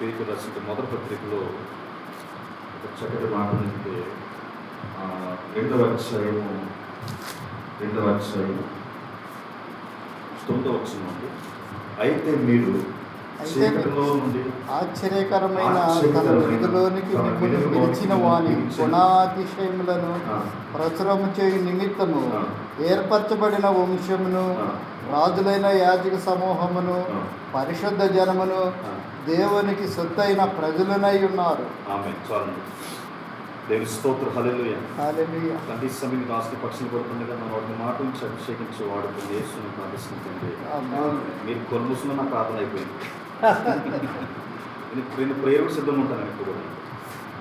పేరు రాసిన మొదటి పత్రికలో ఒక చక్కటి మాట ఉంది. రెండవ అధ్యాయము 9వ వచనం ఉంది. అయితే మీరు చీకటిలో నుండి ఆశ్చర్యకరమైన తన విధిలోనికి మిమ్మల్ని పిలిచిన వాని గుణాతిశయములను ప్రచురము చేయు నిమిత్తము ఏర్పరచబడిన వంశమును, రాజులైన యాజక సమూహమును, పరిశుద్ధ జనమును, దేవునికి సొత్తైన ప్రజలనై ఉన్నారు. దేవుని స్తోత్రం. హల్లెలూయా. హల్లెలూయా. తండ్రి సమయం రాష్ట్ర పక్షులు పడుతుండగా మన వాటిని మాట నుంచి అభిషేకించి వాడుతుంది. యేసుని ప్రార్థిస్తుంది. మీరు కొనుమూసిన నా ప్రార్థన అయిపోయింది. నేను ప్రేయర్ సిద్ధం ఉంటాను ఇప్పుడు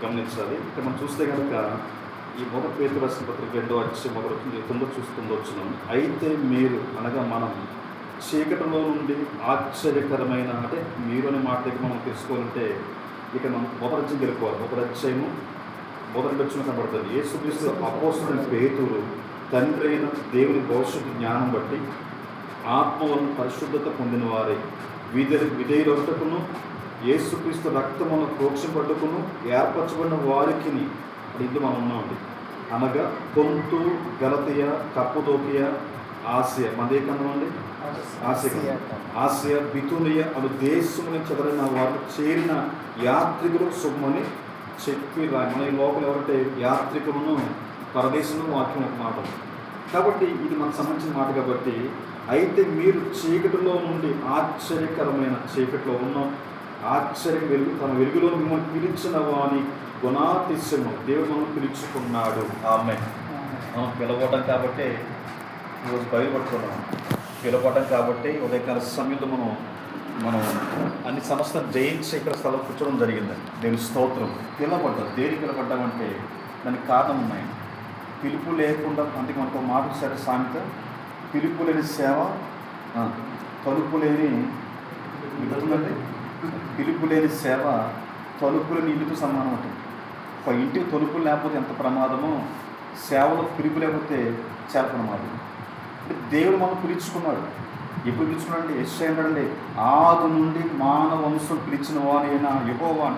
గమనించాలి. ఇక్కడ మనం చూస్తే కనుక ఈ మొదటి పేతురు రాసిన పత్రిక 2వ అధ్యాయం 9 చూస్తుండొచ్చున్నాం. అయితే మీరు అనగా మనం చీకటిలో నుండి ఆశ్చర్యకరమైన, అంటే మీరు అనే మాట దగ్గర మనం తెలుసుకోవాలంటే ఇక మనం మొదటి అధ్యాయం తెలుసుకోవాలి. మొదటి అధ్యాయము మొదటి వచ్చిన కనబడుతుంది. యేసుక్రీస్తు అపోస్తలుడైన పేతురు తండ్రి అయిన దేవుని భవిష్యత్తు జ్ఞానం బట్టి ఆత్మ వలన పరిశుద్ధత పొందిన వారే విధేయులకును యేసుక్రీస్తు రక్తమును ప్రోక్షపడ్డకును ఏర్పరచబడిన వారికి ఇందు మనం ఉన్నామండి. అనగా పొంతు, గలతీయ, కప్పుదోకియ, ఆసియా, మనదే కన్నా అండి, ఆసియా, బితునియ అను దేశముని చెదరైన వారు చేరిన యాత్రికులు శుభమని చెప్పి మన ఈ లోపల ఎవరంటే యాత్రికులను పరదేశంలో వాక్యం ఒక మాట. కాబట్టి ఇది మనకు సంబంధించిన మాట. కాబట్టి అయితే మీరు చీకటిలో నుండి ఆశ్చర్యకరమైన చీకటిలో ఉన్న తన వెలుగులో మిమ్మల్ని పిలిచిన వాని గుణాతిశయము దేవుడు మనం పిలుచుకున్నాడు. ఆమేన్. మనం పిలవటం కాబట్టి ఈరోజు బయలుపడుతున్నాం. పిలవటం కాబట్టి ఉదయకాల సమయంలో మనం అన్ని సమస్యలు జయించి ఇక్కడ స్థలం కూర్చోవడం జరిగిందండి. దేవుని స్తోత్రం. పిలవబడ్డారు. దేనికి పిలవడ్డామంటే దానికి కారణం ఉన్నాయి. పిలుపు లేకుండా, అందుకే మనకు మాట సరే సామెత, పిలుపు లేని సేవ తలుపు లేని ఇల్లుతుందండి. పిలుపు లేని సేవ తలుపు లేని ఇల్లుతో సమానం ఉంటుంది. ఒక ఇంటికి తలుపులు లేకపోతే ఎంత ప్రమాదమో, సేవలో పిలుపు లేకపోతే చాలా ప్రమాదం. అంటే దేవుడు మనం పిలుచుకున్నాడు. ఎప్పుడు పిలుచుకున్నాడంటే యెషయా అన్నాడండి, ఆది నుండి మానవ వంశం పిలిచిన వారైనా యెహోవా